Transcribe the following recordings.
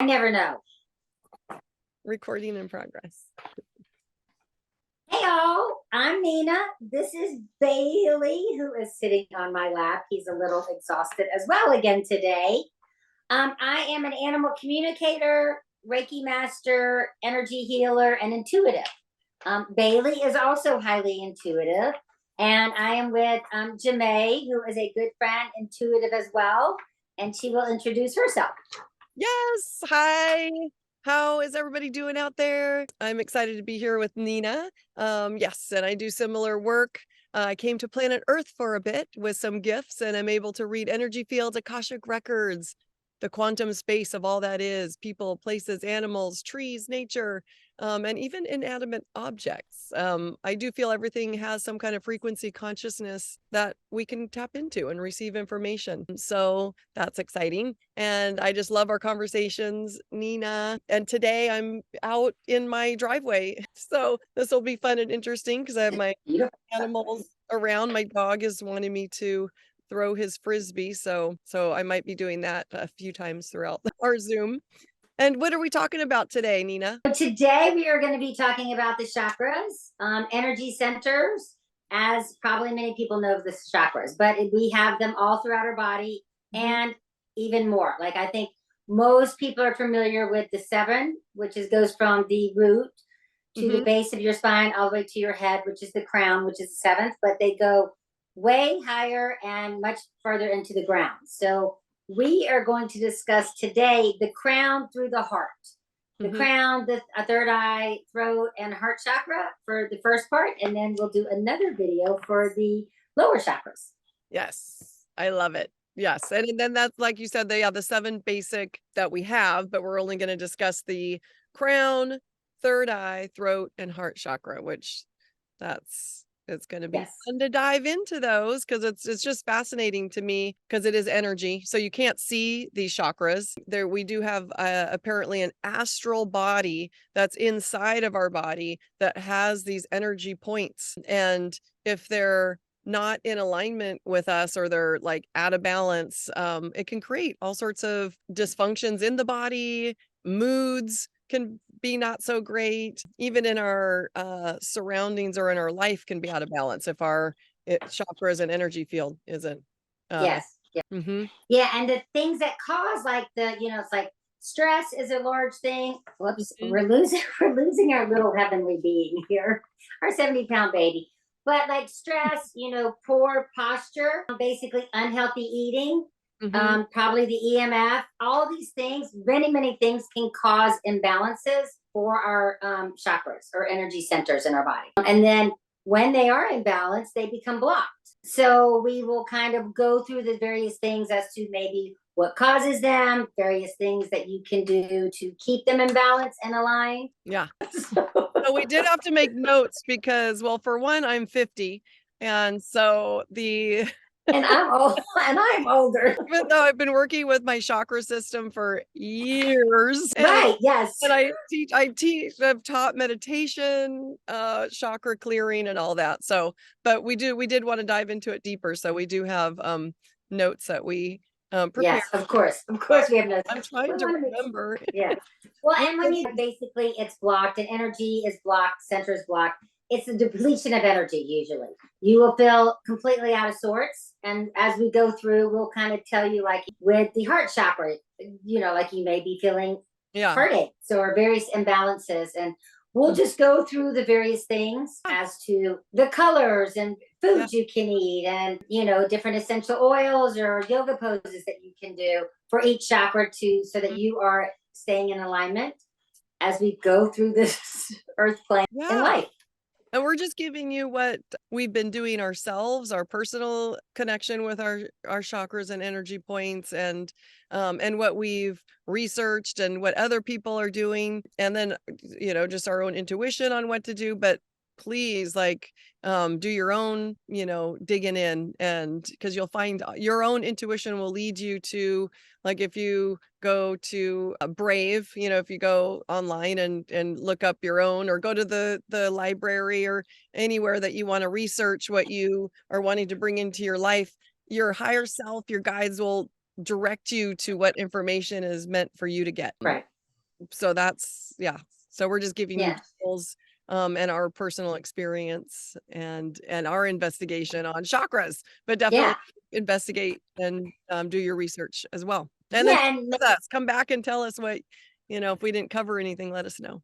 never know. Recording in progress. Hey all, I'm Nina. This is Bailey, who is sitting on my lap. He's a little exhausted as well again today. I am an animal communicator, Reiki master, energy healer, and intuitive. Bailey is also highly intuitive. And I am with Jemaa, who is a good friend, intuitive as well. And she will introduce herself. Yes. Hi. How is everybody doing out there? I'm excited to be here with Nina. Yes, and I do similar work. I came to planet Earth for a bit with some gifts, and I'm able to read energy fields, Akashic records, the quantum space of all that is, people, places, animals, trees, nature, and even inanimate objects. I do feel everything has some kind of frequency consciousness that we can tap into and receive information. So that's exciting. And I just love our conversations, Nina. And today I'm out in my driveway. So this will be fun and interesting because I have my animals around. My dog is wanting me to throw his frisbee. So I might be doing that a few times throughout our Zoom. And what are we talking about today, Nina? Today we are going to be talking about the chakras, energy centers, as probably many people know of the chakras, but we have them all throughout our body and even more. Like I think most people are familiar with the 7, which goes from the root to the base of your spine all the way to your head, which is the crown, which is the 7th, but they go way higher and much further into the ground. So we are going to discuss today the crown through the heart. The crown, the third eye, throat, and heart chakra for the first part, and then we'll do another video for the lower chakras. Yes, I love it. Yes, and then that's like you said, the 7 basic that we have, but we're only going to discuss the crown, third eye, throat, and heart chakra, which it's going to be fun to dive into those because it's just fascinating to me because it is energy. So you can't see these chakras. There we do have apparently an astral body that's inside of our body that has these energy points. And if they're not in alignment with us or they're like out of balance, it can create all sorts of dysfunctions in the body, moods can be not so great, even in our surroundings or in our life can be out of balance if our chakras and energy field isn't. Yeah, and the things that cause like it's like stress is a large thing. Whoops, we're losing our little heavenly being here, our 70-pound baby. But like stress, poor posture, basically unhealthy eating, probably the EMF, all these things, many things can cause imbalances for our chakras or energy centers in our body. And then when they are imbalanced, they become blocked. So we will kind of go through the various things as to maybe what causes them, various things that you can do to keep them in balance and aligned. Yeah. So we did have to make notes because, well, for one, I'm 50. And so and I'm older. Even though I've been working with my chakra system for years. Right, yes. And I've taught meditation, chakra clearing and all that. So, but we did want to dive into it deeper. So we do have notes that we prepare. Yes, of course we have notes. I'm trying to remember. Yeah. Well, and when you basically it's blocked and energy is blocked, center is blocked. It's a depletion of energy. Usually you will feel completely out of sorts. And as we go through, we'll kind of tell you, like with the heart chakra, like you may be feeling heartaches or various imbalances. And we'll just go through the various things as to the colors and foods you can eat and, different essential oils or yoga poses that you can do for each chakra so that you are staying in alignment as we go through this earth plane in life. And we're just giving you what we've been doing ourselves, our personal connection with our chakras and energy points and what we've researched and what other people are doing. And then, just our own intuition on what to do. But please, do your own, digging in, and because you'll find your own intuition will lead you to, like, if you go to Brave, if you go online and look up your own, or go to the library or anywhere that you want to research what you are wanting to bring into your life, your higher self, your guides will direct you to what information is meant for you to get. Right. So that's, yeah. So we're just giving you Yeah. tools, and our personal experience and our investigation on chakras, but definitely Yeah. investigate and do your research as well. And then Yeah. And with us, come back and tell us what, if we didn't cover anything, let us know.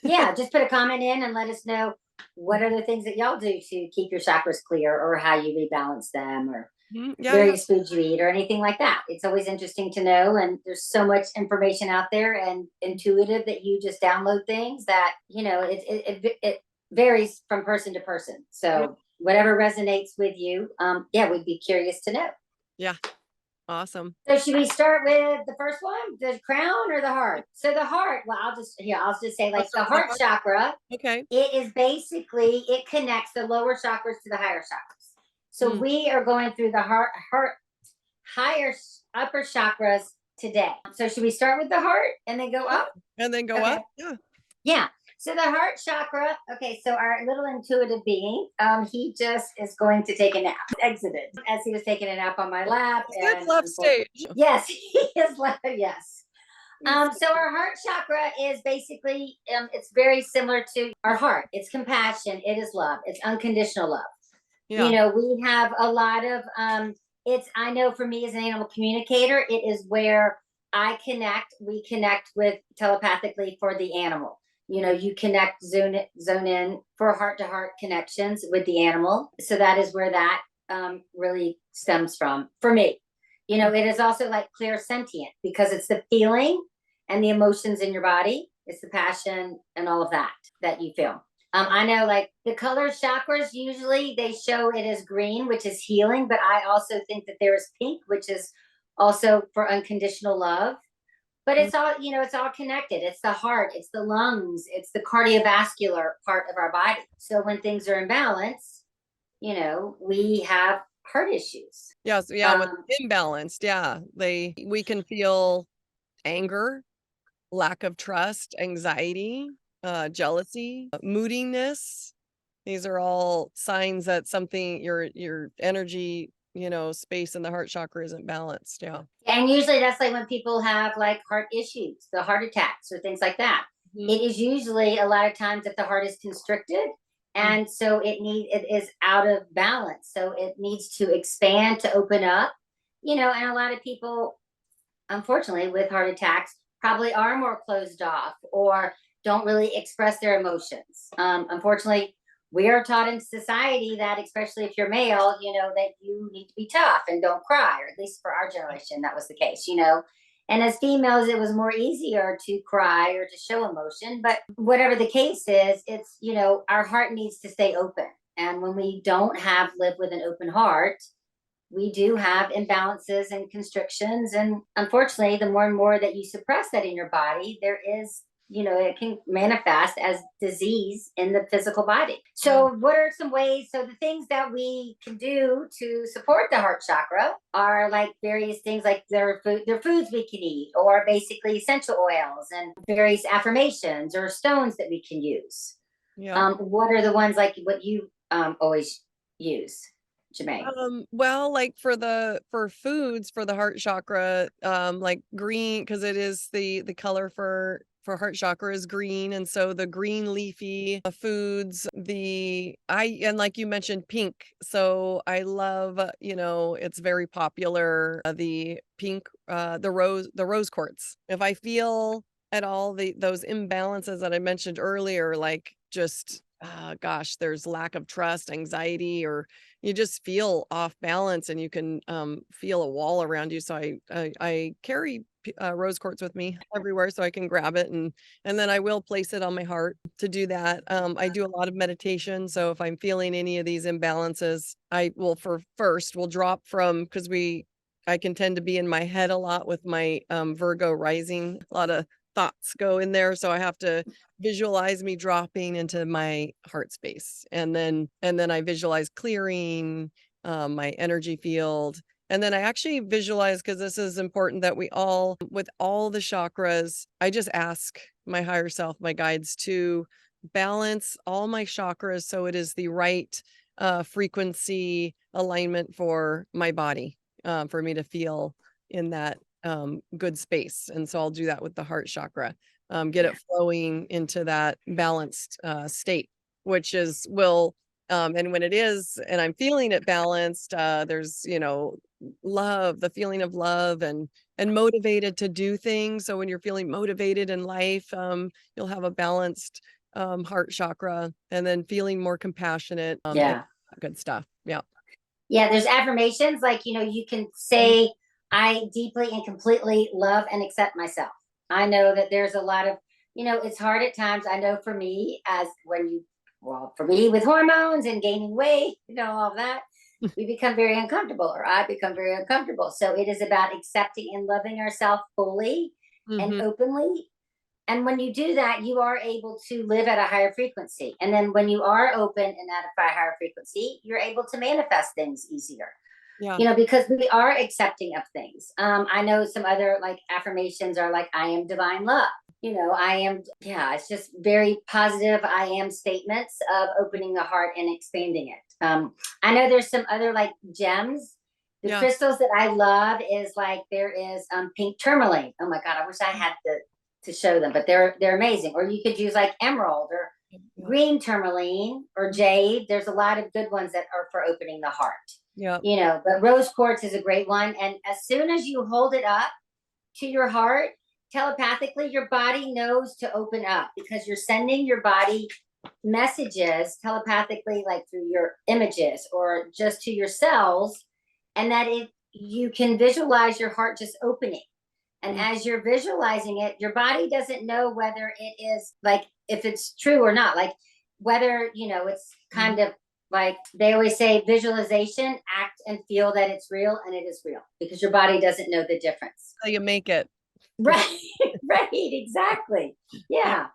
yeah, just put a comment in and let us know what are the things that y'all do to keep your chakras clear, or how you rebalance them, or Mhm. Yeah, yeah. various foods you eat, or anything like that. It's always interesting to know. And there's so much information out there and intuitive that you just download things that, it varies from person to person. Yep. So whatever resonates with you, yeah, we'd be curious to know. Yeah. Awesome. So should we start with the first one, the crown or the heart? So the heart, well, I'll just say, Let's like, start the with the heart heart. chakra, Okay. it is basically, it connects the lower chakras to the higher chakras. So Mm. we are going through the heart higher upper chakras today. So should we start with the heart and then go Yeah. up? And then go Okay. up. Yeah. Yeah. So the heart chakra. Okay. So our little intuitive being, he just is going to take a nap. Exited as he was taking a nap on my lap, That's and left unfortunately, stage. yes, he is left. Yes. He's So our heart chakra is basically, it's very similar to our heart. It's compassion. It is love. It's unconditional love. yeah. We have a lot of, it's, I know for me as an animal communicator, it is where we connect with telepathically for the animal. You connect, zone in for heart to heart connections with the animal. So that is where that really stems from for me. It is also like clear sentient, because it's the feeling and the emotions in your body. It's the passion and all of that you feel. I know, like, the color chakras, usually they show it as green, which is healing, but I also think that there is pink, which is also for unconditional love. But Mm. it's all connected. It's the heart, it's the lungs, it's the cardiovascular part of our body. So when things are in balance, we have heart issues. Yes. Yeah. With Um, imbalanced. Yeah. We can feel anger, lack of trust, anxiety, jealousy, moodiness. These are all signs that something your energy, space in the heart chakra isn't balanced. Yeah. And usually that's like when people have like heart issues, the heart attacks or things like that. Mhm. It is usually a lot of times that the heart is constricted, Mm. and so it is out of balance. So it needs to expand to open up, and a lot of people, unfortunately, with heart attacks probably are more closed off or don't really express their emotions. Unfortunately, we are taught in society that, especially if you're male, that you need to be tough and don't cry, or at least for our generation, that was the case. And as females, it was more easier to cry or to show emotion. But whatever the case is, it's, our heart needs to stay open. And when we don't live with an open heart, we do have imbalances and constrictions. And unfortunately, the more and more that you suppress that in your body, there is, it can manifest as disease in the physical body. Yeah. So, what are some ways? So, the things that we can do to support the heart chakra are like various things, like there are foods we can eat, or basically essential oils and various affirmations or stones that we can use. Yeah. What are the ones like what you always use, Jermaine? Well, like for foods for the heart chakra, like green, because it is the color for heart chakra is green, and so the green leafy foods, and like you mentioned, pink. So I love, it's very popular, the pink, the rose quartz. If I feel at all those imbalances that I mentioned earlier, like just gosh, there's lack of trust, anxiety, or you just feel off balance, and you can feel a wall around you. So I carry rose quartz with me everywhere, so I can grab it, and then I will place it on my heart to do that. I do a lot of meditation, so if I'm feeling any of these imbalances, I will will drop from, because I can tend to be in my head a lot with my Virgo rising. A lot of thoughts go in there, so I have to visualize me dropping into my heart space, and then I visualize clearing my energy field, and then I actually visualize, because this is important, that we all, with all the chakras, I just ask my higher self, my guides, to balance all my chakras so it is the right frequency alignment for my body, for me to feel in that good space. And so I'll do that with the heart chakra, get it flowing into that balanced state, which will, and when it is, and I'm feeling it balanced, there's, love, the feeling of love and motivated to do things. So when you're feeling motivated in life, you'll have a balanced heart chakra, and then feeling more compassionate, and good stuff. Yeah. Yeah, there's affirmations like, you can say, I deeply and completely love and accept myself. I know that there's a lot of, it's hard at times. I know for me, for me with hormones and gaining weight, all that, we become very uncomfortable, or I become very uncomfortable. So it is about accepting and loving ourselves fully and openly. And when you do that, you are able to live at a higher frequency. And then when you are open and at a higher frequency, you're able to manifest things easier. Yeah. Because we are accepting of things. I know some other like affirmations are like, I am divine love. I am, it's just very positive. I am statements of opening the heart and expanding it. I know there's some other like gems. The crystals that I love is like, there is pink tourmaline. Oh my God, I wish I had to show them, but they're amazing. Or you could use like emerald or green tourmaline or jade. There's a lot of good ones that are for opening the heart. Yeah. But rose quartz is a great one. And as soon as you hold it up to your heart, telepathically, your body knows to open up, because you're sending your body messages telepathically, like through your images or just to your cells. And that you can visualize your heart just opening. And as you're visualizing it, your body doesn't know whether it is like, if it's true or not, like whether, it's kind of like they always say, visualization, act and feel that it's real, and it is real, because your body doesn't know the difference. So you make it. Right, right, exactly. Yeah.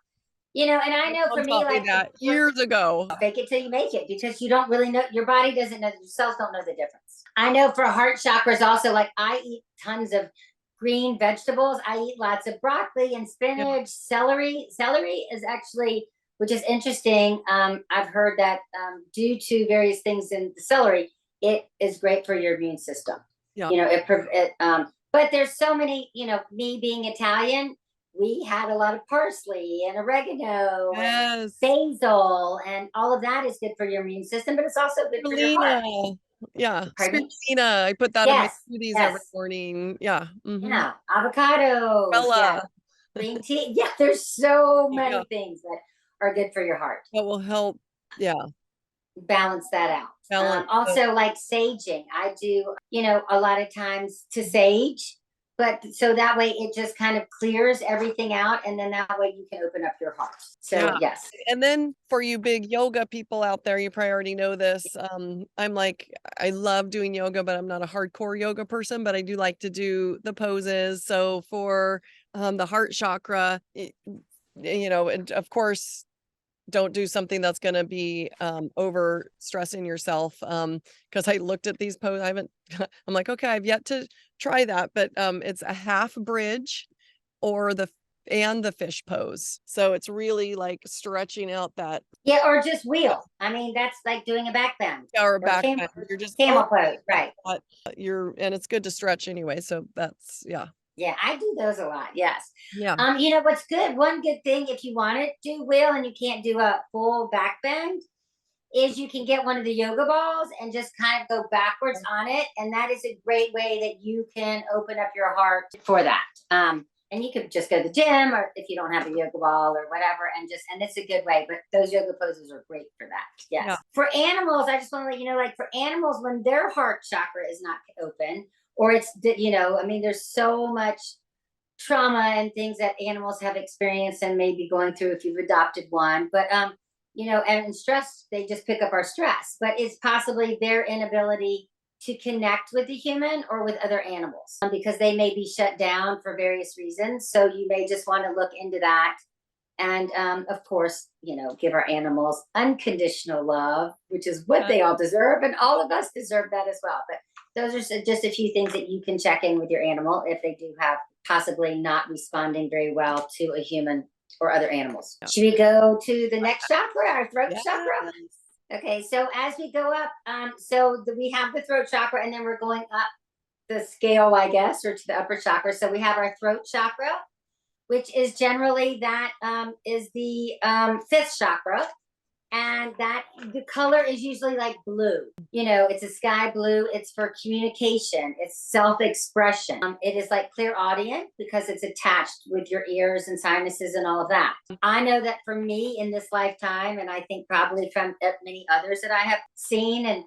And I know for me, like that years ago, fake it till you make it, because you don't really know, your body doesn't know, your cells don't know the difference. I know for heart chakras also, like I eat tons of green vegetables. I eat lots of broccoli and spinach, celery. Celery is actually, which is interesting. I've heard that due to various things in the celery, it is great for your immune system. Yeah. But there's so many, me being Italian, we had a lot of parsley and oregano and basil, and all of that is good for your immune system, but it's also good for your heart. Yeah, spirulina. I put that in my smoothies every morning. Yeah. Yeah, avocado. Green tea. Yeah, there's so many things that are good for your heart. That will help. Yeah. Balance that out. Also, like saging. I do, a lot of times to sage, but so that way it just kind of clears everything out, and then that way you can open up your heart. So yes. And then for you big yoga people out there, you probably already know this. I'm like, I love doing yoga, but I'm not a hardcore yoga person, but I do like to do the poses. So for the heart chakra, and of course, don't do something that's going to be over stressing yourself. Because I looked at these poses, I'm like, okay, I've yet to try that, but it's a half bridge or the fish pose. So it's really like stretching out that. Yeah, or just wheel. I mean, that's like doing a back bend. Yeah, or a back bend. You're just camel pose, right? And it's good to stretch anyway. So that's Yeah, I do those a lot. Yes. Yeah. What's good? One good thing, if you want to do wheel and you can't do a full back bend, is you can get one of the yoga balls and just kind of go backwards on it. And that is a great way that you can open up your heart for that. And you could just go to the gym, or if you don't have a yoga ball or whatever, and it's a good way. But those yoga poses are great for that. Yes. Yeah. For animals, I just want to let you know, like for animals, when their heart chakra is not open, or it's, there's so much trauma and things that animals have experienced and may be going through if you've adopted one. But, and stress, they just pick up our stress. But it's possibly their inability to connect with the human or with other animals, because they may be shut down for various reasons. So you may just want to look into that. And of course, give our animals unconditional love, which is what they all deserve. And all of us deserve that as well. But those are just a few things that you can check in with your animal if they do have possibly not responding very well to a human or other animals. Should we go to the next chakra, our throat chakra? Okay, so as we go up, we have the throat chakra, and then we're going up the scale, I guess, or to the upper chakra. So we have our throat chakra, which is generally that is the fifth chakra, and that the color is usually like blue. It's a sky blue. It's for communication. It's self-expression. It is like clairaudient because it's attached with your ears and sinuses and all of that. I know that for me in this lifetime, and I think probably from many others that I have seen and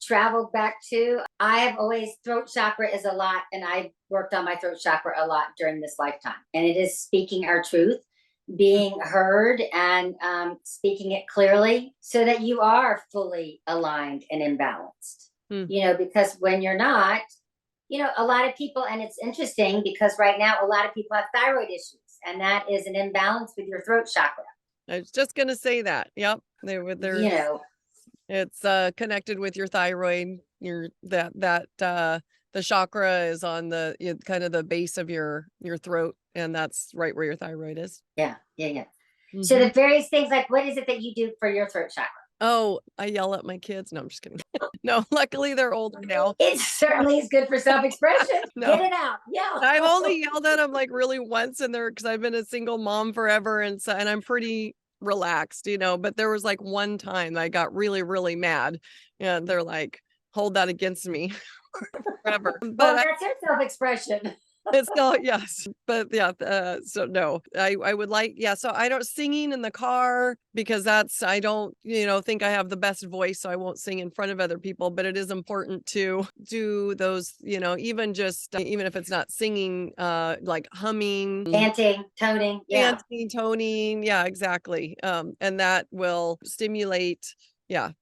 traveled back to, I have always, throat chakra is a lot, and I worked on my throat chakra a lot during this lifetime. And it is speaking our truth, being heard, and speaking it clearly so that you are fully aligned and imbalanced. Because when you're not, a lot of people, and it's interesting because right now a lot of people have thyroid issues, and that is an imbalance with your throat chakra. I was just going to say that. Yep. It's connected with your thyroid. The chakra is on the kind of the base of your throat, and that's right where your thyroid is. Yeah. So the various things, like, what is it that you do for your throat chakra? Oh, I yell at my kids. No, I'm just kidding. No, luckily they're older now. It certainly is good for self-expression. No. Get it out. Yeah. I've only yelled at them like really once in there because I've been a single mom forever, and I'm pretty relaxed, but there was like one time I got really, really mad, and they're like, hold that against me forever. But that's their self-expression. It's still, yes, but yeah, so no, I would like, so I don't singing in the car because I don't, think I have the best voice, so I won't sing in front of other people, but it is important to do those, even if it's not singing, like humming, chanting, toning, toning, yeah, exactly. And that will stimulate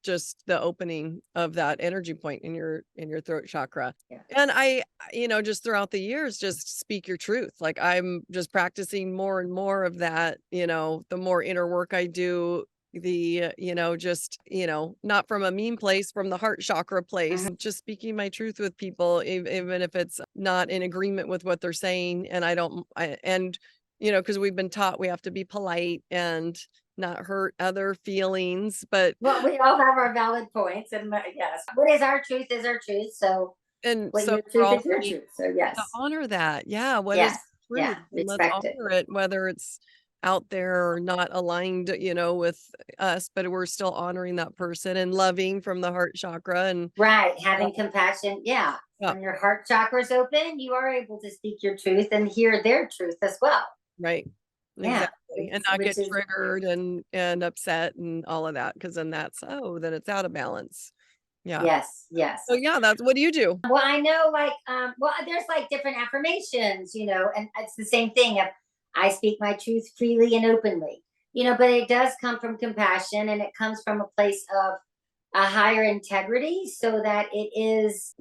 just the opening of that energy point in your throat chakra. And I, just throughout the years, just speak your truth. Like I'm just practicing more and more of that, the more inner work I do, the, not from a mean place, from the heart chakra place, just speaking my truth with people, even if it's not in agreement with what they're saying. And because we've been taught we have to be polite and not hurt other feelings, but well, we all have our valid points, and yes, what is our truth is our truth. So, and what so your truth is your truth. So, yes, to honor that. Yeah, what yes, is truth? yeah, Let's honor it, whether it's out there or not aligned, with us, but we're still honoring that person and loving from the heart chakra, and having compassion. Yeah, when your heart chakra is open, you are able to speak your truth and hear their truth as well. Right. Exactly. And not get triggered and upset and all of that, because then then it's out of balance. Yeah. Yes. So that's, what do you do? Well, I know, like, there's like different affirmations, and it's the same thing. I speak my truth freely and openly, but it does come from compassion, and it comes from a place of a higher integrity, so that it is,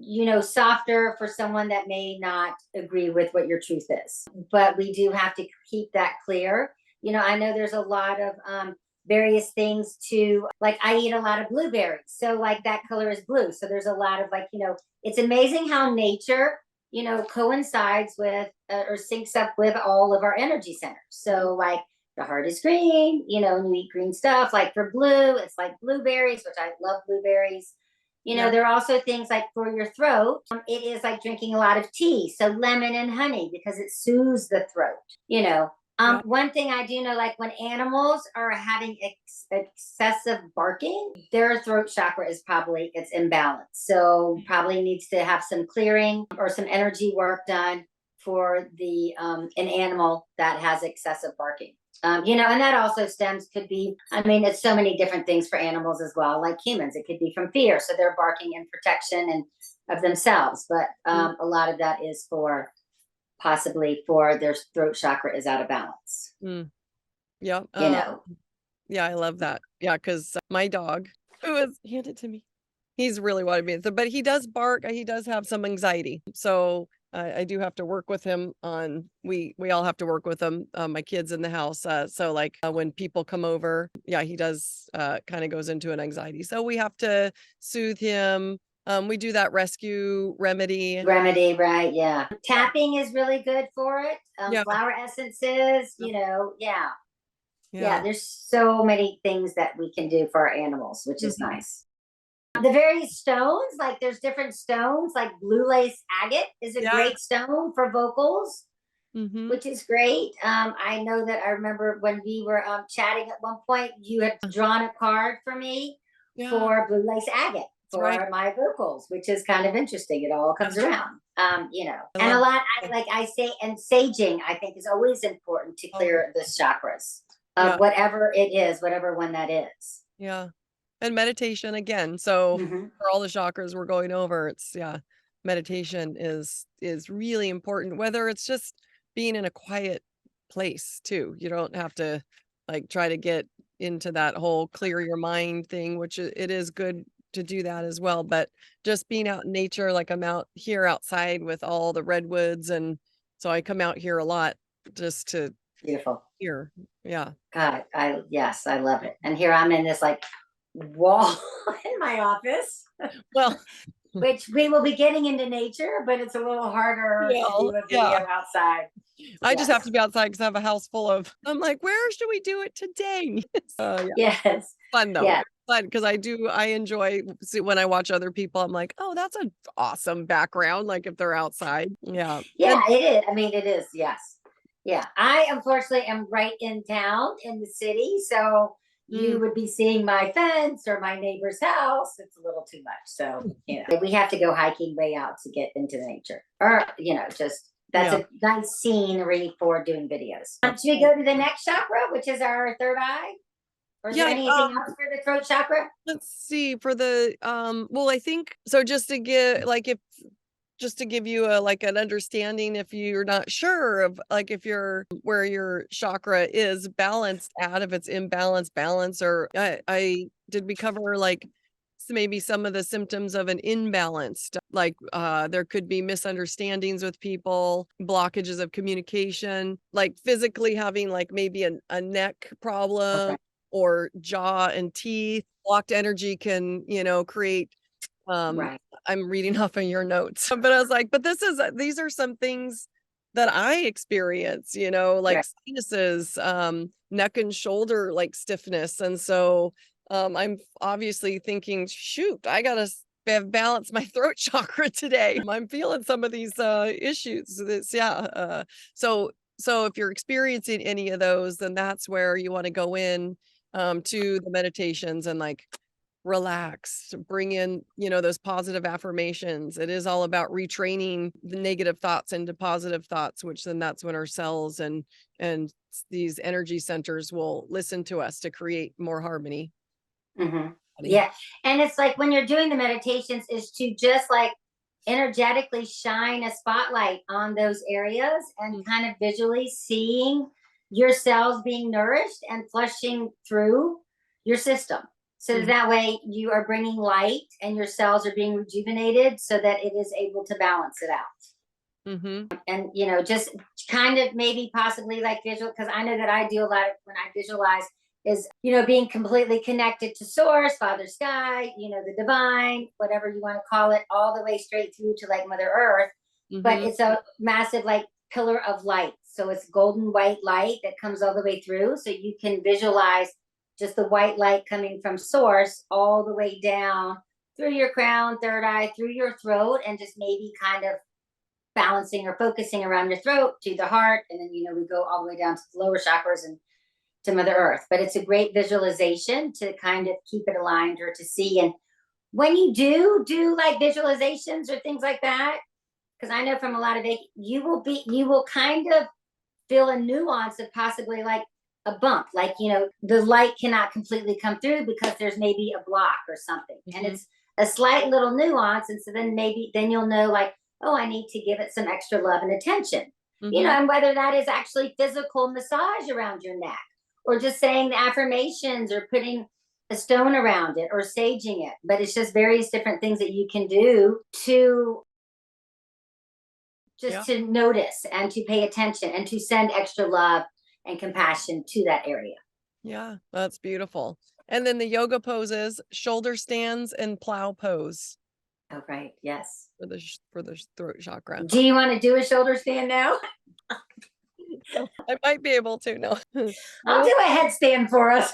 softer for someone that may not agree with what your truth is. But we do have to keep that clear. I know there's a lot of various things to, like, I eat a lot of blueberries, so like that color is blue. So there's a lot of, like, it's amazing how nature, coincides with or syncs up with all of our energy centers. So like the heart is green, and you eat green stuff. Like for blue, it's like blueberries, which I love blueberries. There are also things like for your throat, it is like drinking a lot of tea. So lemon and honey, because it soothes the throat. One thing I do know, like when animals are having excessive barking, their throat chakra is probably, it's imbalanced. So probably needs to have some clearing or some energy work done for an animal that has excessive barking. And that also could be, it's so many different things for animals as well, like humans. It could be from fear. So they're barking in protection and of themselves. But a lot of that is possibly for their throat chakra is out of balance. Yeah. Yeah, I love that. Yeah, because my dog, who was handed to me, he's really wanted me, but he does bark. He does have some anxiety. So I do have to work with him on, we all have to work with him, my kids in the house. So like when people come over, he does kind of goes into an anxiety. So we have to soothe him. We do that rescue remedy. Right. Yeah. Tapping is really good for it. Flower essences, Yeah, there's so many things that we can do for our animals, which is nice. The various stones, like there's different stones, like blue lace agate is a Yeah. great stone for vocals, Mm-hmm. which is great. I know that I remember when we were chatting at one point, you had drawn a card for me Yeah, for blue lace agate that's right. for my vocals, which is kind of interesting. It all comes around, I and love a lot. it. I say, and saging, I think is always important to Oh, clear the chakras of yeah, whatever it is, whatever one that is. yeah. And meditation again. So Hmm. for all the chakras we're going over, it's yeah, meditation is really important, whether it's just being in a quiet place too. You don't have to like try to get into that whole clear your mind thing, which it is good to do that as well. But just being out in nature, like I'm out here outside with all the redwoods, and so I come out here a lot just to Beautiful. hear. Yeah. God, yes, I love it. And here I'm in this like wall in my office, Well, which we will be getting into nature, but it's a little harder to yeah, do a yeah. video outside. I just have Yes. to be outside because I have a house full of I'm like, "Where should we do it today?" Yeah, Yes. fun though. Yeah. It's fun because I enjoy see when I watch other people, I'm like, "Oh, that's an awesome background," like, if they're outside. Yeah, Yeah, and it is. I mean, it is. Yes. Yeah. I unfortunately am right in town in the city. So mm, you would be seeing my fence or my neighbor's house. It's a little too much. So, we have to go hiking way out to get into nature. Or, just that's yeah. a nice scenery for doing videos. Should we go to the next chakra, which is our third eye? Or is there Yeah, anything else for the throat chakra? let's see for the, well, I think so just to give like, if just to give you a like an understanding if you're not sure of like if you're where your chakra is balanced at, if it's imbalanced, balance, or I did we cover like maybe some of the symptoms of an imbalanced like there could be misunderstandings with people, blockages of communication, like physically having like maybe a neck problem Okay. or jaw and teeth. Blocked energy can, create um, Right. I'm reading off of your notes, but I was like, but these are some things that I experience, like Right. sinuses, neck and shoulder like stiffness. And so I'm obviously thinking, shoot, I gotta have balanced my throat chakra today. I'm feeling some of these issues. So if you're experiencing any of those, then that's where you want to go in to the meditations and like relax, bring in, those positive affirmations. It is all about retraining the negative thoughts into positive thoughts, which then that's when our cells and these energy centers will listen to us to create more harmony. Hmm. Yeah. And it's like when you're doing the meditations, is to just like energetically shine a spotlight on those areas and Mm, kind of visually seeing your cells being nourished and flushing through your system. So mhm, that way you are bringing light and your cells are being rejuvenated so that it is able to balance it out. mhm, And, just kind of maybe possibly like visual, because I know that I do a lot of when I visualize is, being completely connected to source, Father Sky, the divine, whatever you want to call it, all the way straight through to like Mother Earth. But mhm, it's a massive like pillar of light. So it's golden white light that comes all the way through. So you can visualize just the white light coming from source all the way down through your crown, third eye, through your throat, and just maybe kind of balancing or focusing around your throat to the heart. And then, we go all the way down to the lower chakras and to Mother Earth. But it's a great visualization to kind of keep it aligned or to see. And when you do like visualizations or things like that, because I know from a lot of it, you will kind of feel a nuance of possibly like a bump, like, the light cannot completely come through because there's maybe a block or something. And mhm, it's a slight little nuance. And so then you'll know like, oh, I need to give it some extra love and attention. mhm. And whether that is actually physical massage around your neck or just saying the affirmations or putting a stone around it or saging it. But it's just various different things that you can do to Yeah, just to notice and to pay attention and to send extra love and compassion to that area. yeah, that's beautiful. And then the yoga poses, shoulder stands and plow pose Oh, right. Yes. for for the throat chakra. Do you want to do a shoulder stand now? I might be able to, no. I'll No, do a headstand for us.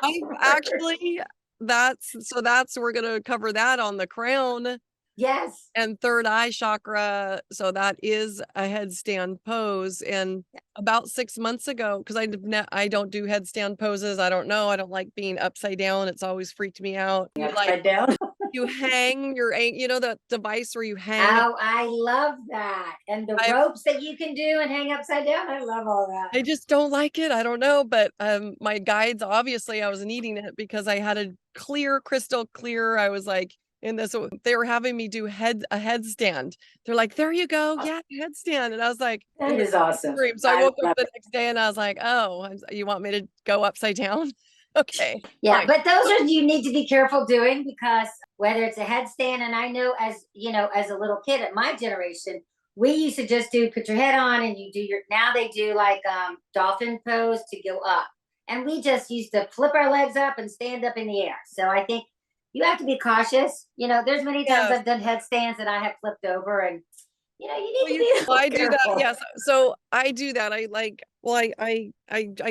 I've actually we're going to cover that on the crown. Yes. And third eye chakra. So that is a headstand pose. And about 6 months ago, because I don't do headstand poses. I don't know. I don't like being upside down. It's always freaked me out. You Upside down. you hang your, the device where you hang. Oh, I love that. And the ropes that you can do and hang upside down. I love all that. I just don't like it. I don't know. But my guides, obviously I was needing it because I had a crystal clear. I was like, in this, they were having me do a headstand. They're like, there you go. Yeah, headstand. And I was like, that is awesome. So I woke up the next day and I was like, oh, you want me to go upside down? Okay. Yeah, fine. but those are, you need to be careful doing, because whether it's a headstand, and I know, as you know, as a little kid at my generation, we used to just put your head on and you do now they do like dolphin pose to go up. And we just used to flip our legs up and stand up in the air. So I think you have to be cautious. There's many times I've done headstands and I have flipped over, and you need to be I careful. do that. Yes. So I do that. I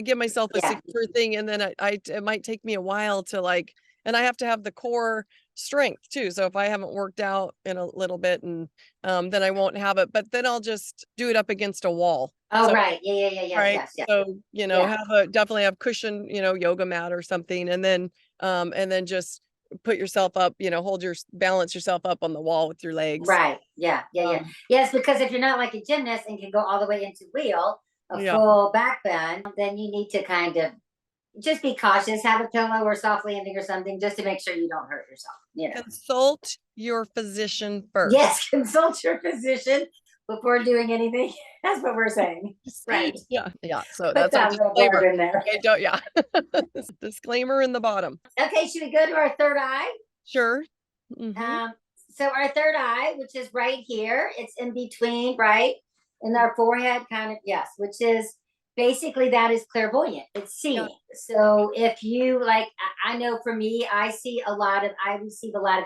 give myself a secure thing, and then it might take me a while to and I have to have the core strength too. So if I haven't worked out in a little bit, and then I won't have it, but then I'll just do it up against a wall. Oh, so, right. Yeah. Right. Yes. So, definitely have cushion, yoga mat or something. And then just put yourself up, balance yourself up on the wall with your legs. Right. Yeah. Yes, because if you're not like a gymnast and can go all the way into wheel, full back bend, then you need to kind of just be cautious, have a pillow or soft landing or something, just to make sure you don't hurt yourself. Consult your physician first. Yes, consult your physician before doing anything. That's what we're saying. Right. Yeah. So that's our disclaimer. In there. Okay, disclaimer in the bottom. Okay, should we go to our third eye? Sure. Mm-hmm. So our third eye, which is right here, it's in between, right? In our forehead, kind of, yes, which is basically, that is clairvoyant. It's seeing. Yeah. So if you I know for me, I receive a lot of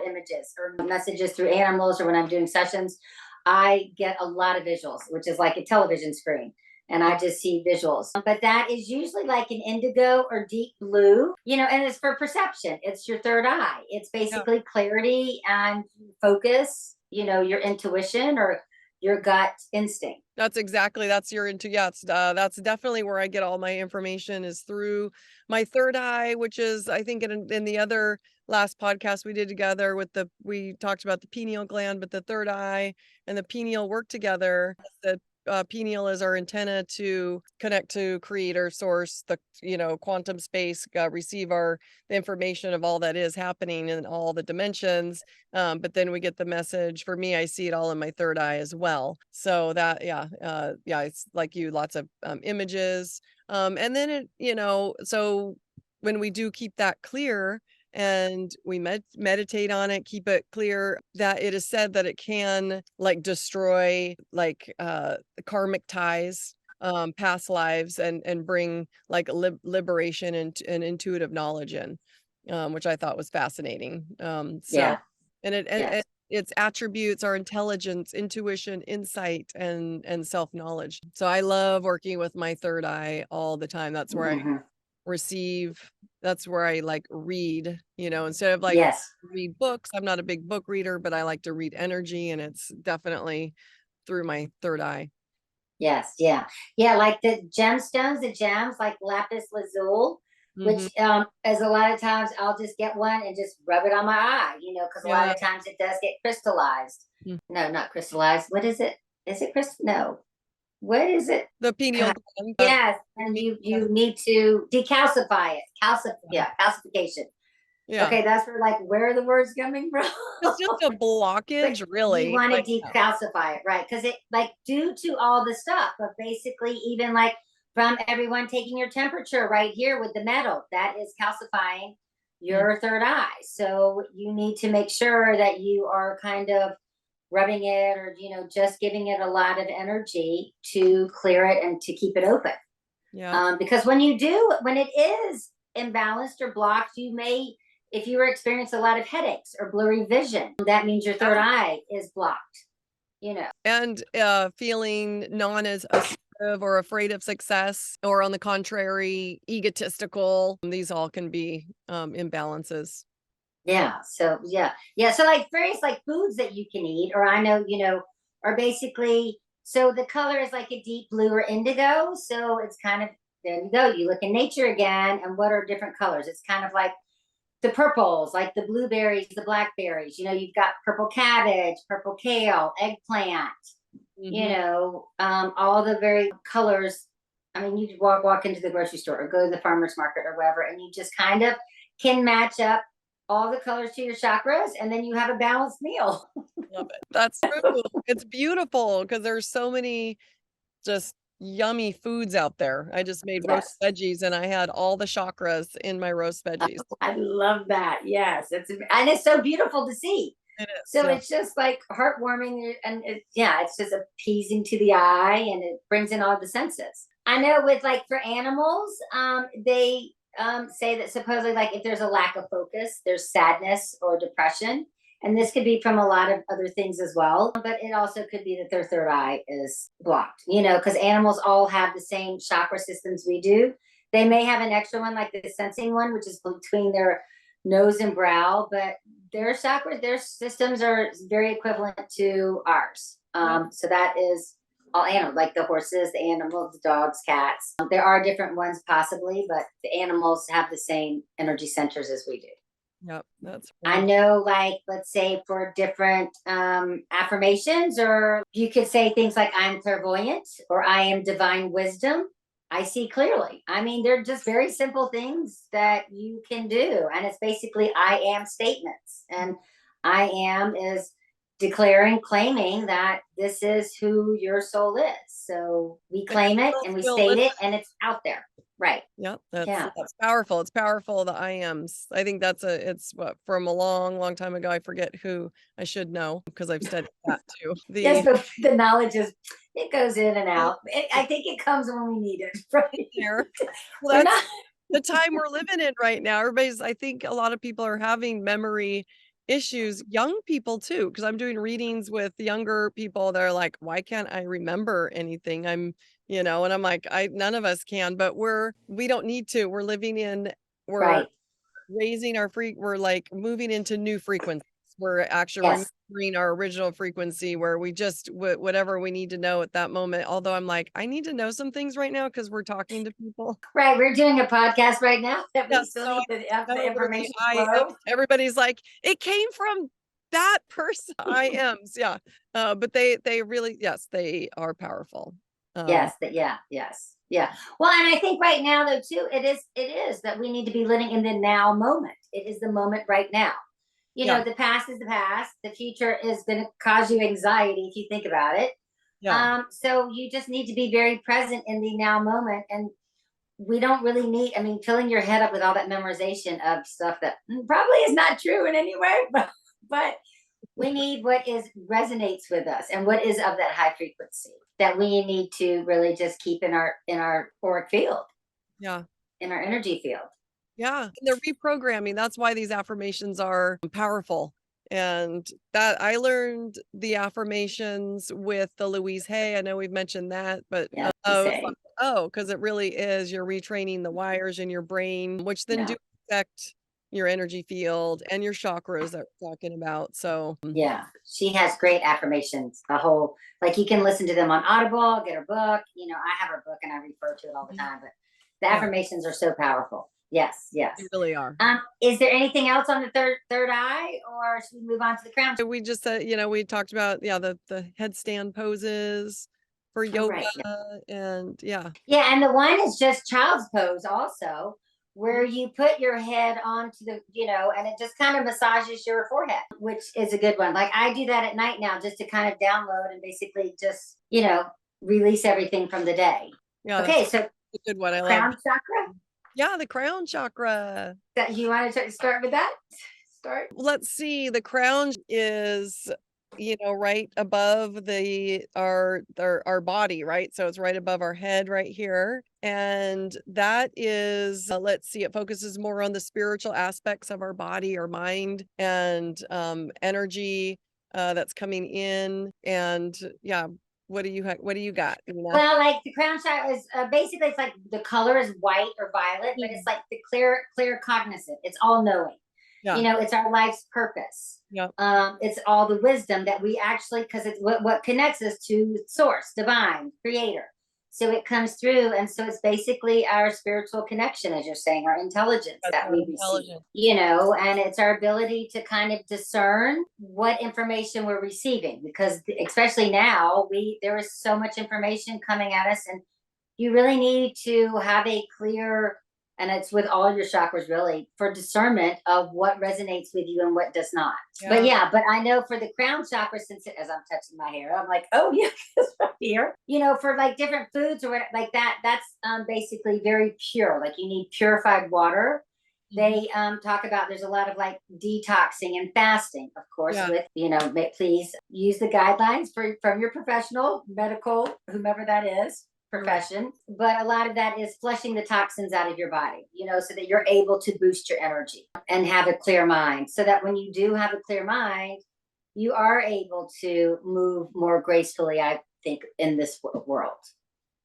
images or messages through animals, or when I'm doing sessions, I get a lot of visuals, which is like a television screen. And I just see visuals. But that is usually like an indigo or deep blue, and it's for perception. It's your third eye. It's basically clarity and focus, your intuition or your gut instinct. That's your that's definitely where I get all my information, is through my third eye, which is, I think in the other last podcast we did together we talked about the pineal gland, but the third eye and the pineal work together. The pineal is our antenna to connect to creator source, the quantum space, receive the information of all that is happening in all the dimensions, but then we get the message. For me, I see it all in my third eye as well. So that it's like lots of images, and then so when we do keep that clear and we meditate on it, keep it clear, that it is said that it can destroy karmic ties, past lives, and bring liberation and intuitive knowledge in, which I thought was fascinating. And its attributes are intelligence, intuition, insight, and self-knowledge. So I love working with my third eye all the time. That's where I receive, that's where I read, instead of read books. I'm not a big book reader, but I like to read energy, and it's definitely through my third eye. Yes. Like the gemstones, the gems like lapis lazuli, which is a lot of times I'll just get one and just rub it on my eye, because a lot of times it does get crystallized. No, not crystallized. What is it? Is it crystal? No. What is it? The pineal gland. Yes, and you need to decalcify it. Calcification. Yeah. Okay, that's where are the words coming from? It's just a blockage, really. You want to decalcify it, right? Because it due to all the stuff, but basically even from everyone taking your temperature right here with the metal, that is calcifying your third eye. So you need to make sure that you are kind of rubbing it, or just giving it a lot of energy to clear it and to keep it open. Because when it is imbalanced or blocked, you may, if you experience a lot of headaches or blurry vision, that means your third eye is blocked. And feeling non-assertive or afraid of success, or on the contrary, egotistical. These all can be imbalances. Yeah. So yeah. Yeah. So like various like foods that you can eat, or I know, are basically, so the color is like a deep blue or indigo. So it's kind of, there you go. You look in nature again, and what are different colors? It's kind of like the purples, like the blueberries, the blackberries. You've got purple cabbage, purple kale, eggplant, Hmm. all the very colors. I mean, you could walk into the grocery store or go to the farmer's market or wherever, and you just kind of can match up all the colors to your chakras, and then you have a balanced meal. Love it. That's true. It's beautiful because there's so many just yummy foods out there. I just made roast Yes. veggies and I had all the chakras in my roast veggies. I love that. Yes, and it's so beautiful to see. It is, So yeah. it's just like heartwarming, and yeah, it's just appeasing to the eye, and it brings in all the senses. I know with like for animals, they say that supposedly like if there's a lack of focus, there's sadness or depression, and this could be from a lot of other things as well. But it also could be that their third eye is blocked. Because animals all have the same chakra systems we do. They may have an extra one, like the sensing one, which is between their nose and brow, but their chakras, their systems are very equivalent to ours. Yep. So that is all animals, like the horses, the animals, the dogs, cats. There are different ones possibly, but the animals have the same energy centers as we do. Yep. That's I really know, like, let's say for different affirmations, or you could say things like, I'm clairvoyant, or I am divine wisdom. I see clearly. I mean, they're just very simple things that you can do. And it's basically I am statements. And I am is declaring, claiming that this is who your soul is. So we and claim it people and we still state listen. it, and it's out there. Right. Yep, that's Yeah. that's powerful. It's powerful, the I ams. I think it's what from a long, long time ago. I forget who I should know because I've studied that too. Yes, The the knowledge is, it goes in and out. I think it comes when we need it, right? there. Well, We're that's not the time we're living in right now. I think a lot of people are having memory issues, young people too, because I'm doing readings with younger people. They're like, why can't I remember anything? And I'm like, none of us can, but we don't need to. We're right. raising we're like moving into new frequencies. We're actually Yes. remembering our original frequency where we just whatever we need to know at that moment. Although I'm like, I need to know some things right now because we're talking to people. Right. We're doing a podcast right now that we Yes, still so need I to need have to the know where the information I am. flow. Everybody's like, it came from that person. I ams, yeah. But they really, yes, they are powerful. Um, Yes. Yeah. Yes. Yeah. Well, and I think right now though too, it is that we need to be living in the now moment. It is the moment right now. yeah, The past is the past. The future is going to cause you anxiety if you think about it. yeah. So you just need to be very present in the now moment. And we don't really need, I mean, filling your head up with all that memorization of stuff that probably is not true in any way, but we need what is resonates with us and what is of that high frequency that we need to really just keep in our auric field, Yeah. in our energy field. Yeah, and they're reprogramming. That's why these affirmations are powerful. And that I learned the affirmations with the Louise Hay. I know we've mentioned that, but Yeah, you it's like, say. oh, because it really is you're retraining the wires in your brain, which then do Yeah. affect your energy field and your chakras that we're talking about. So Yeah, she has great affirmations. The whole, like, you can listen to them on Audible, get her book. I have her book and I refer to it all the time. But the yeah, affirmations are so powerful. Yes, yes. they really are. Is there anything else on the third eye, or should we move on to the crown? So we just said, we talked about, yeah, the headstand poses for Oh, yoga right. Yeah. and yeah. Yeah, and the one is just child's pose also, where you put your head onto and it just kind of massages your forehead, which is a good one. Like I do that at night now just to kind of download and basically just, release everything from the day. Yeah, that's Okay, so a good one. I love. crown chakra. Yeah, the crown chakra. That you want to start with that? Start. Let's see. The crown is, right above our body, right? So it's right above our head right here. And that is, let's see, it focuses more on the spiritual aspects of our body, our mind, and energy that's coming in. And yeah, what do you got, Nina? Well, like the crown chakra is basically, it's like the color is white or violet, but Mm. it's like the clear cognizant. It's all knowing. Yeah. It's our life's purpose. Yep. It's all the wisdom that we actually, because it's what connects us to source, divine, creator. So it comes through. And so it's basically our spiritual connection, as you're saying, our intelligence That's that our we receive, intelligence. and it's our ability to kind of discern what information we're receiving, because especially now, there is so much information coming at us, and you really need to have a clear, and it's with all your chakras really, for discernment of what resonates with you and what does not. But I know for the crown chakra, since as I'm touching my hair, I'm like, oh yeah, it's right here. For like different foods or like that, that's basically very pure. Like you need purified water. They talk about, there's a lot of like detoxing and fasting, of course, with, please use the guidelines from your professional, medical, whomever that is, profession. But a lot of that is flushing the toxins out of your body, so that you're able to boost your energy and have a clear mind, so that when you do have a clear mind, you are able to move more gracefully, I think, in this world,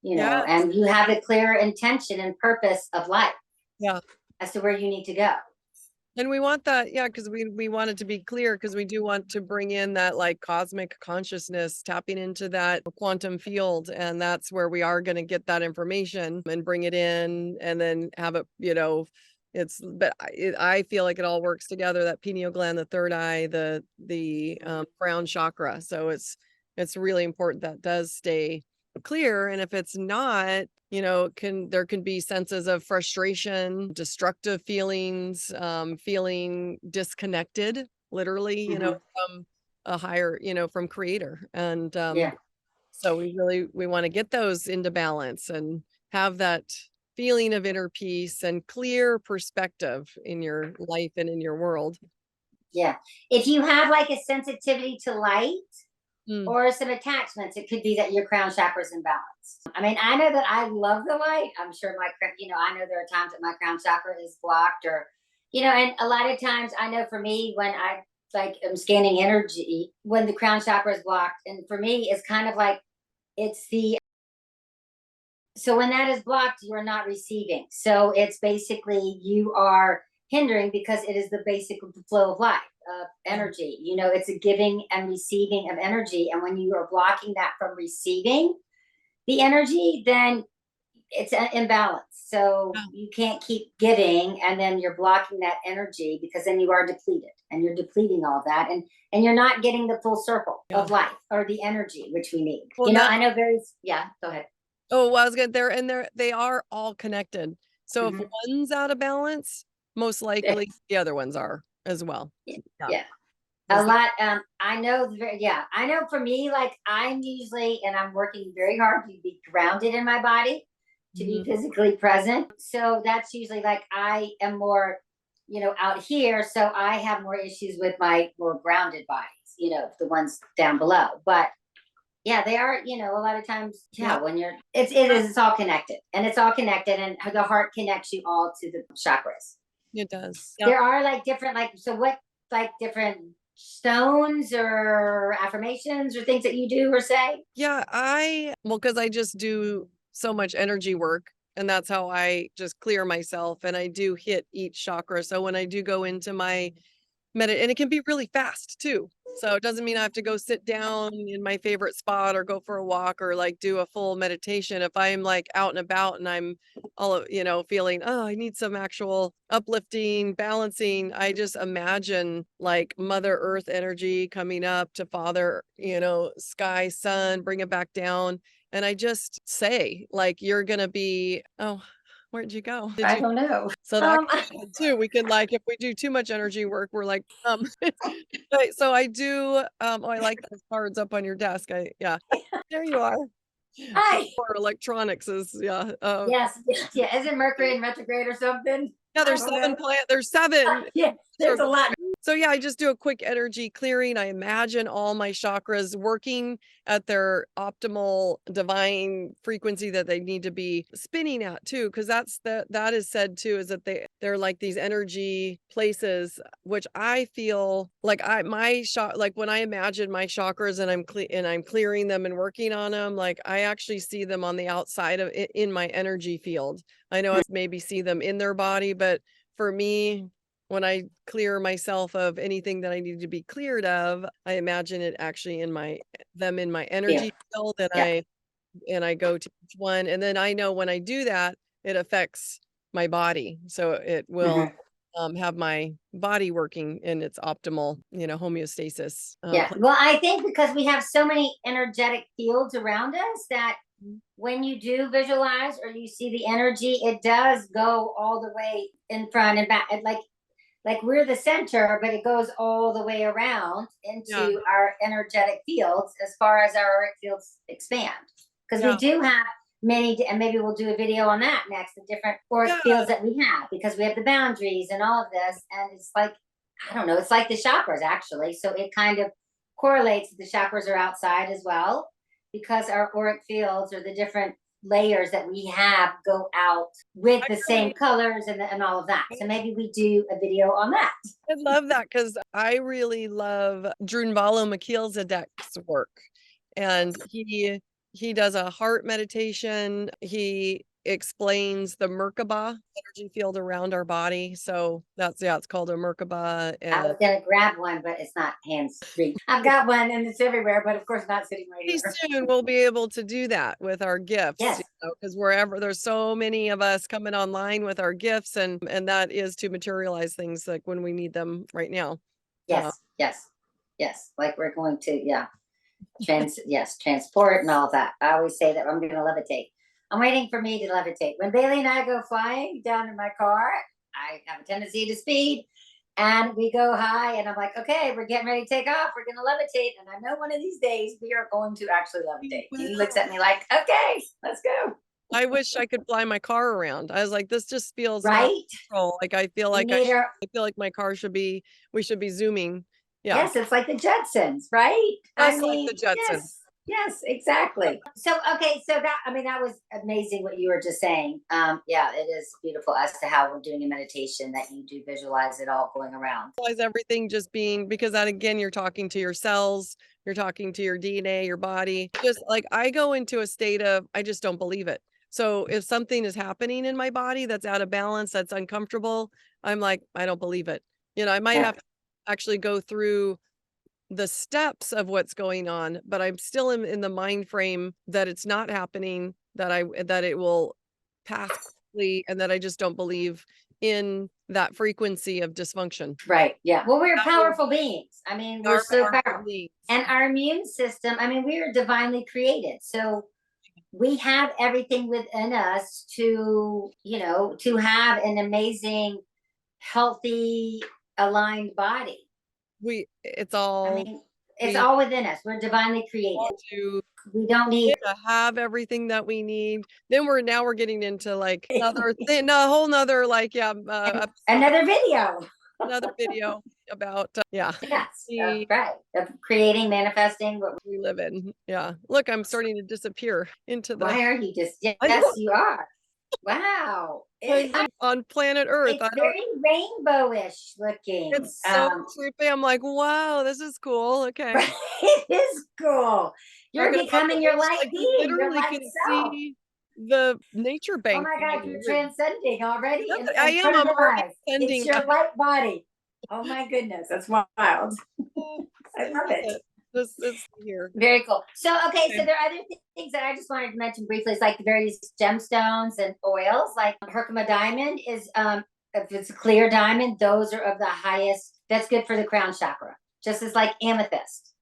and you have a clear intention and purpose of life as to where you need to go. And we want that, because we want it to be clear, because we do want to bring in that like cosmic consciousness, tapping into that quantum field. And that's where we are going to get that information and bring it in, and then have it, I feel like it all works together, that pineal gland, the third eye, the crown chakra. So it's really important that does stay clear. And if it's not, there can be senses of frustration, destructive feelings, feeling disconnected, literally, from a higher, from creator. And so we want to get those into balance and have that feeling of inner peace and clear perspective in your life and in your world. Yeah. If you have like a sensitivity to light, or some attachments, it could be that your crown chakra is imbalanced. I mean, I know that I love the light. I'm sure I know there are times that my crown chakra is blocked, or, and a lot of times I know for me, when I am scanning energy, when the crown chakra is blocked, and for me, it's kind of like, so when that is blocked, you are not receiving. So it's basically, you are hindering, because it is the basic flow of life, of energy. It's a giving and receiving of energy. And when you are blocking that from receiving the energy, then it's an imbalance. So you can't keep giving, and then you're blocking that energy, because then you are depleted, and you're depleting all that. And you're not getting the full circle of life, or the energy which we need. Well, I know go ahead. Oh, well, I was good there, and they are all connected. So if one's out of balance, most likely the other ones are as well. Yeah. A lot. I know. I know for me, like I'm usually, and I'm working very hard to be grounded in my body, to be physically present. So that's usually like, I am more, out here. So I have more issues with my more grounded bodies, the ones down below. But yeah, they are, a lot of times, when it's all connected, and the heart connects you all to the chakras. It does. There are like different, different stones or affirmations or things that you do or say? Because I just do so much energy work, and that's how I just clear myself, and I do hit each chakra. So when I do go into my and it can be really fast too. So it doesn't mean I have to go sit down in my favorite spot or go for a walk or like do a full meditation. If I'm like out and about and I'm all, feeling, oh, I need some actual uplifting, balancing, I just imagine like Mother Earth energy coming up to Father, sky, sun, bring it back down. And I just say, like, you're going to be, oh, where'd you go? I don't know. So that too, we can, like, if we do too much energy work, we're like, so I do, I like those cards up on your desk. There you are. Hi. Or electronics is, Yes. Yeah. Is it Mercury in retrograde or something? Yeah, there's there's 7. Yeah, there's a lot. So I just do a quick energy clearing. I imagine all my chakras working at their optimal divine frequency that they need to be spinning at too, because that is said too, is that they're like these energy places, which I feel like like when I imagine my chakras and I'm clearing them and working on them, like I actually see them on the outside of in my energy field. I know I maybe see them in their body, but for me, when I clear myself of anything that I need to be cleared of, I imagine it actually in my Yeah. energy field, Yeah. and I go to each one, and then I know when I do that, it affects my body. So it will Mhm. have my body working in its optimal, homeostasis. Yeah. Well, I think because we have so many energetic fields around us that when you do visualize or you see the energy, it does go all the way in front and back. And like we're the center, but it goes all the way around Yeah, into our energetic fields as far as our auric fields expand. Because we yeah, do have many, and maybe we'll do a video on that next, the different auric yeah. fields that we have, because we have the boundaries and all of this. And it's like, I don't know, it's like the chakras actually. So it kind of correlates. The chakras are outside as well, because our auric fields or the different layers that we have go out with I the same really colors and all of that. So maybe we do a video on that. I love that because I really love Drunvalo Makilzadek's work, and he does a heart meditation. He explains the Merkaba energy field around our body. So it's called a Merkaba, I and was gonna grab one, but it's not hands free. I've got one and it's everywhere, but of course not sitting right pretty here. soon we'll be able to do that with our gifts, Yes, because wherever there's so many of us coming online with our gifts, and that is to materialize things like when we need them right now. Uh, yes, yes, yes. Like we're going to, yeah, transport and all of that. I always say that I'm gonna levitate. I'm waiting for me to levitate. When Bailey and I go flying down in my car, I have a tendency to speed. And we go high, and I'm like, okay, we're getting ready to take off. We're going to levitate. And I know one of these days we are going to actually levitate. He looks at me like, okay, let's go. I wish I could fly my car around. I was like, this just feels out of Right? control. Like I feel We like need our, I feel like my car we should be zooming. Yeah. yes, it's like the Jetsons, right? I Just like the mean, Jetsons. yes, exactly. So, okay, so that, I mean, that was amazing what you were just saying. Yeah, it is beautiful as to how we're doing a meditation that you do visualize it all going around. Realize everything just being, because that again, you're talking to your cells, you're talking to your DNA, your body. Just like I go into a state of, I just don't believe it. So if something is happening in my body that's out of balance, that's uncomfortable, I'm like, I don't believe it. I might Yeah, have to actually go through the steps of what's going on, but I'm still in the mind frame that it's not happening, that it will pass quickly, and that I just don't believe in that frequency of dysfunction. right. Yeah. Well, we're That would powerful beings. I mean, be we're our so powerful powerful. beings. And our immune system, I mean, we are divinely created. So we have everything within us to, to have an amazing, healthy, aligned body. It's I all mean, it's we all within us. We're divinely created. want to We don't need have everything that we need. Then we're getting into like another thing, a whole nother like episode, another video. another video about Yes, the right. Of creating, manifesting. we live in. Yeah. Look, I'm starting to disappear into the Why are you just? I Yes, know you are. Wow. I'm on planet Earth. It's very rainbowish looking. It's so creepy. I'm like, wow, this is cool. Okay. Right? It is cool. Not You're gonna have to becoming your wait. light Like you being, your literally light can self. see the nature Oh bank my God, behind you're you. transcending already I in am. front of I'm your already eyes. It's sending. your light body. Oh my goodness, that's wild. I love it. This here. Very cool. So, okay, so Okay. there are other things that I just wanted to mention briefly. It's like the various gemstones and oils. Like Herkimer diamond is, if it's a clear diamond, those are of the highest. That's good for the crown chakra, just as like amethyst.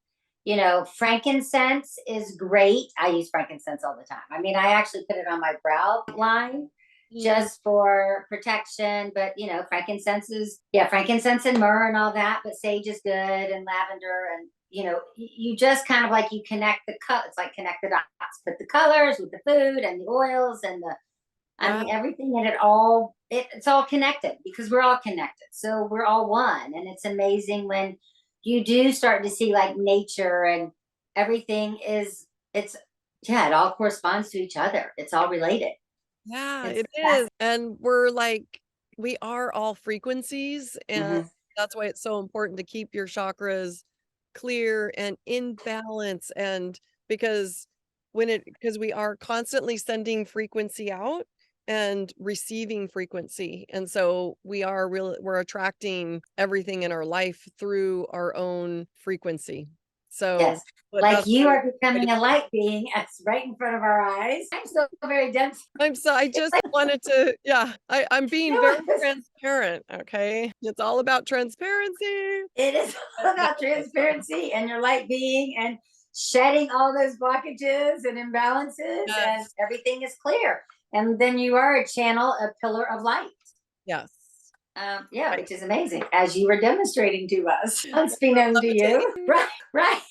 Frankincense is great. I use frankincense all the time. I mean, I actually put it on my brow line just for protection. But frankincense and myrrh and all that. But sage is good, and lavender, and you just kind of like you connect the cut. It's like connect the dots, put the colors with the food and the oils and I Wow. mean everything, and it's all connected because we're all connected. So we're all one, and it's amazing when you do start to see like nature and everything it all corresponds to each other. It's all related. Yeah, It's it is. fascinating. And we are all frequencies. And Mm-hmm. that's why it's so important to keep your chakras clear and in balance. And because because we are constantly sending frequency out, and receiving frequency. And so we're attracting everything in our life through our own frequency. So, Yes. but Like that's you why are becoming a light being that's right in front of our eyes. I'm so very dense. I just wanted to, yeah, I'm being very No, transparent. Okay. It's all about transparency. it is all about transparency and your light being and shedding all those blockages and imbalances, and Yes. everything is clear. And then you are a channel, a pillar of light. Yes. Yeah, Right. which is amazing, as you were demonstrating to us, We're unbeknown to you. levitating. Right, right.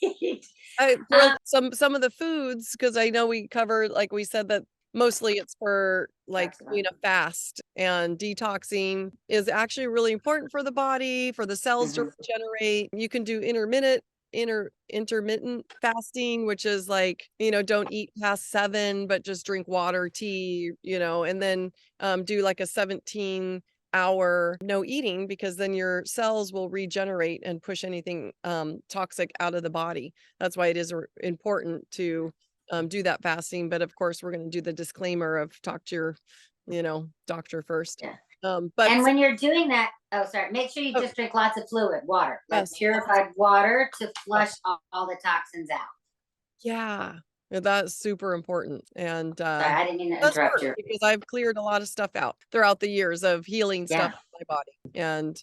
For some of the foods, because I know we covered, like we said, that mostly it's for like Excellent. fast, and detoxing is actually really important for the body, for the cells to Mhm. regenerate. You can do intermittent fasting, which is like, don't eat past 7, but just drink water, tea, and then do like a 17-hour no eating, because then your cells will regenerate and push anything toxic out of the body. That's why it is important to do that fasting. But of course, we're going to do the disclaimer of talk to your, doctor first. Yeah. But And when you're doing that, oh, sorry, make sure you oh, just drink lots of fluid, water, like yes, purified water to flush all the toxins out. yeah, that's super important. And Sorry, I didn't mean to does interrupt work you. because I've cleared a lot of stuff out throughout the years of healing stuff Yeah. in my body.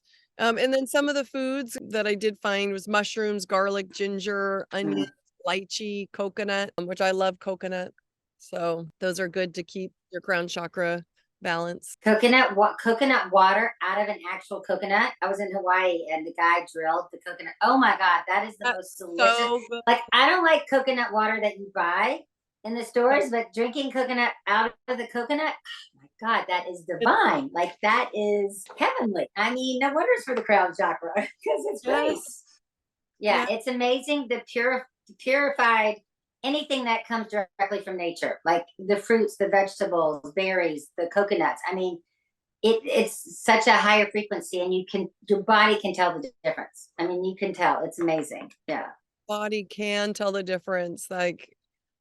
And then some of the foods that I did find was mushrooms, garlic, ginger, onion, Mhm. lychee, coconut, which I love coconut. So those are good to keep your crown chakra balanced. Coconut water out of an actual coconut. I was in Hawaii and the guy drilled the coconut. Oh my God, that is the That's most delicious. so good. Like, I don't like coconut water that you buy in the stores, but drinking coconut out of the coconut, oh my God, that is It's, divine. Like, that is heavenly. I mean, no wonder it's for the crown chakra because it's great. yes. Yeah, Yeah. it's amazing. The purified anything that comes directly from nature, like the fruits, the vegetables, berries, the coconuts. I mean, it's such a higher frequency, and your body can tell the difference. I mean, you can tell. It's amazing. Yeah. Body can tell the difference. Like,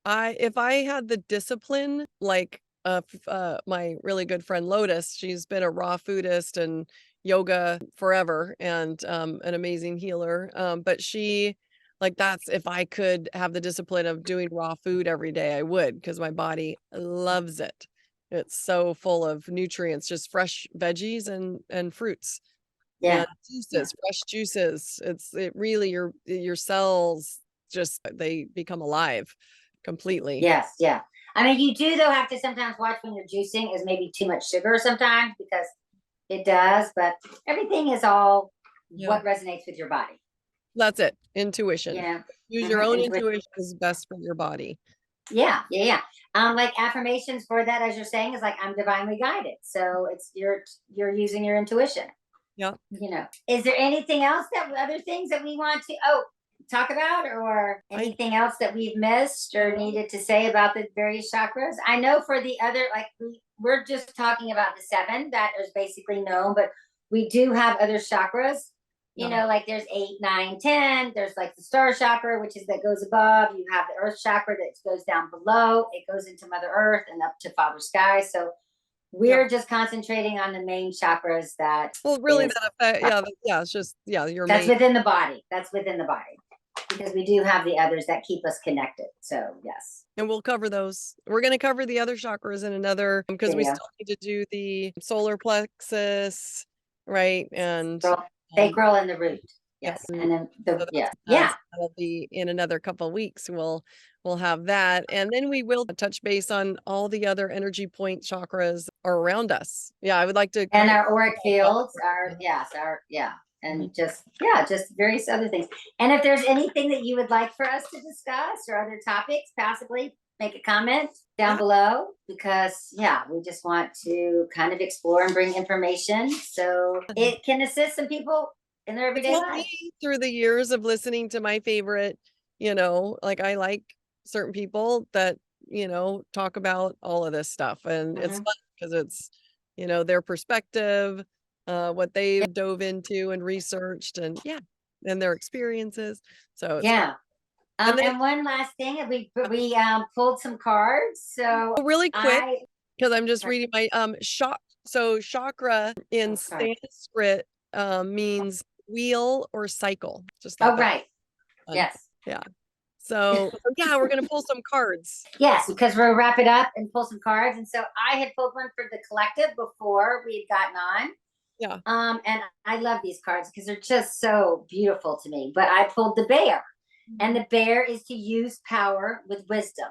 if I had the discipline, like my really good friend Lotus, she's been a raw foodist and yoga forever, and an amazing healer. But she, like, that's, if I could have the discipline of doing raw food every day, I would, because my body loves it. It's so full of nutrients, just fresh veggies and fruits. Yeah. And Yeah. juices, fresh juices. It really, your cells just, they become alive completely. Yes. Yeah. I mean, you do though have to sometimes watch when you're juicing is maybe too much sugar sometimes, because it does. But everything is all Yeah. what resonates with your body. That's it. Intuition. Yeah. Use your Mm-hmm. own intuition is best for your body. Yeah, yeah, yeah. Like affirmations for that, as you're saying, is like I'm divinely guided. So it's you're using your intuition. Yeah. Is there anything else other things that we want to talk about, or I anything else that we've missed or needed to say about the various chakras? I know for the other, like we're just talking about the 7 that is basically known, but we do have other chakras. yeah. Like there's 8, 9, 10. There's like the star chakra, which is that goes above. You have the earth chakra that goes down below. It goes into Mother Earth and up to Father Sky. So Yeah. we're just concentrating on the main chakras that Well, really is that affect, yeah, yeah, it's just, yeah, your that's main. within the body. That's within the body. Because we do have the others that keep us connected. So yes. And we'll cover those. We're going to cover the other chakras in another, because we Video. still need to do the solar plexus, right? And um, Sacral and the root. yeah, Yes. And then so yeah. so that'll be in another couple of weeks. We'll have that, and then we will touch base on all the other energy point chakras are around us. Yeah, I would like to And cover our auric all fields are, yes, and just various other things. And if there's anything that you would like for us to discuss or other topics, possibly make a comment down Yeah. below, because we just want to kind of explore and bring information so it can assist some people in their It's everyday helped life. me through the years of listening to my favorite, like I like certain people that, talk about all of this stuff. And it's Mhm. fun because it's, their perspective, what they've dove into and researched, and and their experiences. So it's fun. Yeah. And then And one last thing, we pulled some cards. So really quick, I because I'm just reading my so chakra in Sanskrit means wheel or cycle. Just thought that. Right. Yes. Yeah. So yeah, we're gonna pull some cards. Yes, because we'll wrap it up and pull some cards. And so I had pulled one for the collective before we had gotten on. Yeah. And I love these cards because they're just so beautiful to me. But I pulled the bear, and the bear is to use power with wisdom.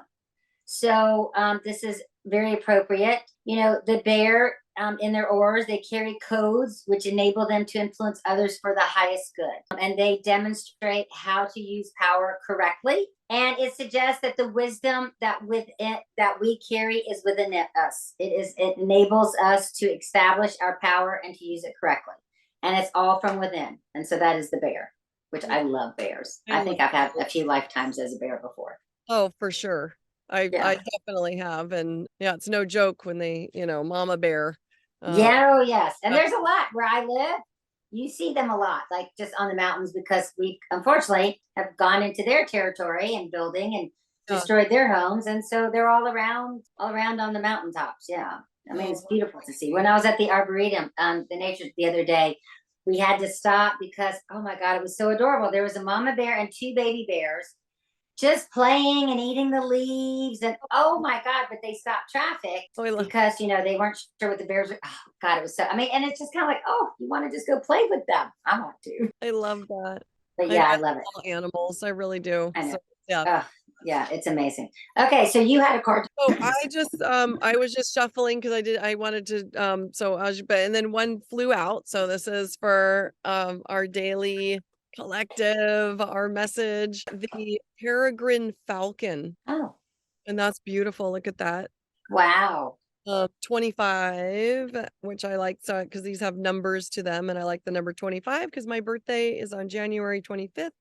So this is very appropriate. You know, the bear in their auras, they carry codes which enable them to influence others for the highest good. And they demonstrate how to use power correctly. And it suggests that the wisdom that we carry is within us. It enables us to establish our power and to use it correctly. And it's all from within. And so that is the bear, which I love bears. I think I've had a few lifetimes as a bear before. Oh, for sure. I definitely have. And yeah, it's no joke when they, mama bear. Oh yes. And there's a lot where I live. You see them a lot, like just on the mountains, because we unfortunately have gone into their territory and building and destroyed their homes. And so they're all around on the mountaintops. Yeah. I mean, it's beautiful to see. When I was at the Arboretum, the nature the other day, we had to stop because, oh my God, it was so adorable. There was a mama bear and two baby bears just playing and eating the leaves, and oh my God, but they stopped traffic because they weren't sure what the bears were. Oh God, it was so, and it's just kind of like, oh, you want to just go play with them. I want to. I love that. But yeah, I love it. All animals, I really do. I know. So, yeah. Yeah, it's amazing. Okay, so you had a card. Oh, I was just shuffling because I wanted to and then one flew out. So this is for our daily collective, our message, the peregrine falcon. Oh, and that's beautiful. Look at that. Wow. 25, which I like, so because these have numbers to them, and I like the number 25 because my birthday is on January 25th.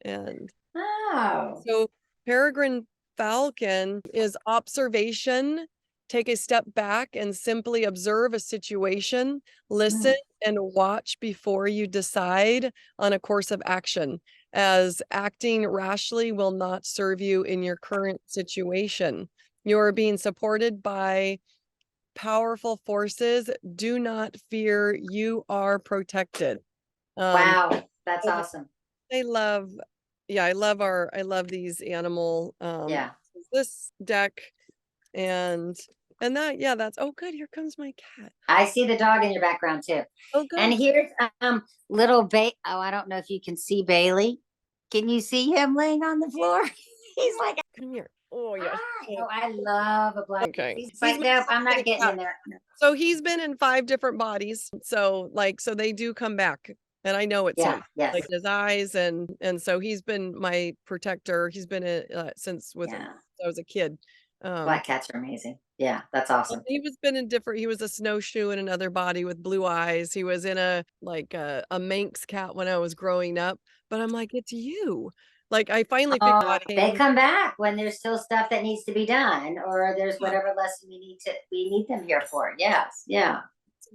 And so peregrine falcon is observation. Take a step back and simply observe a situation, listen and watch before you decide on a course of action, as acting rashly will not serve you in your current situation. You are being supported by powerful forces. Do not fear. You are protected. Wow, that's awesome. I love these animal this deck and that, that's, oh good, here comes my cat. I see the dog in your background too. Oh good. And here's little I don't know if you can see Bailey. Can you see him laying on the floor? He's like, come here. Oh yeah. Oh, I love a black. Okay. He's like, nope, I'm not getting in there. So he's been in 5 different bodies. So they do come back. And I know it's him, like his eyes, and so he's been my protector. He's been since I was a kid. Black cats are amazing. Yeah, that's awesome. He was a snowshoe in another body with blue eyes. He was in a Manx cat when I was growing up. But I'm like, it's you. Like I finally figured out. They come back when there's still stuff that needs to be done, or there's whatever lesson we need them here for. Yes, yeah.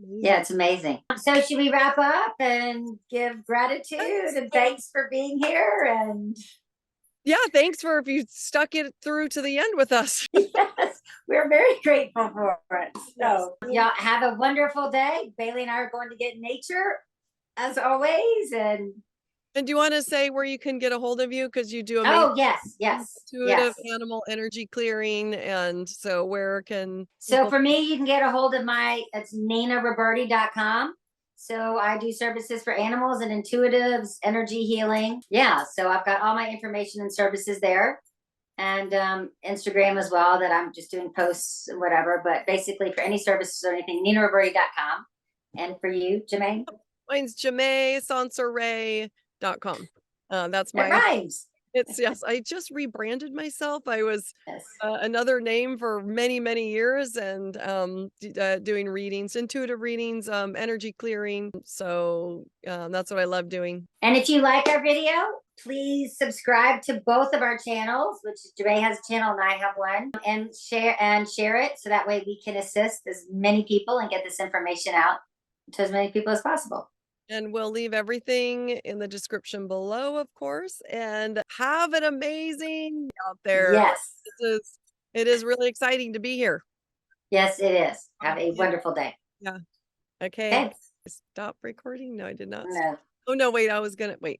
Yeah, it's amazing. So should we wrap up and give gratitude and thanks for being here? And thanks for if you stuck it through to the end with us. Yes, we're very grateful for it. So y'all have a wonderful day. Bailey and I are going to get in nature as always. And do you want to say where you can get a hold of you? Because you do intuitive animal energy clearing. And so where can... So for me, you can get a hold of it's NinaRoberti.com. So I do services for animals and intuitives, energy healing. Yeah, so I've got all my information and services there. And Instagram as well, that I'm just doing posts and whatever. But basically for any services or anything, NinaRoberti.com. And for you, Jemaa? Mine's Jemaa.Soncire.com. That's my rhymes. Yes, I just rebranded myself. I was another name for many, many years, and doing readings, intuitive readings, energy clearing. So that's what I love doing. And if you like our video, please subscribe to both of our channels, which Jemaa has a channel and I have one, and share it so that way we can assist as many people and get this information out to as many people as possible. And we'll leave everything in the description below, of course, and have an amazing out there. Yes. It is really exciting to be here. Yes, it is. Have a Yeah. wonderful day. Yeah. Okay. Okay. Stop recording. No, I did not. No. Oh no, wait, I was gonna wait.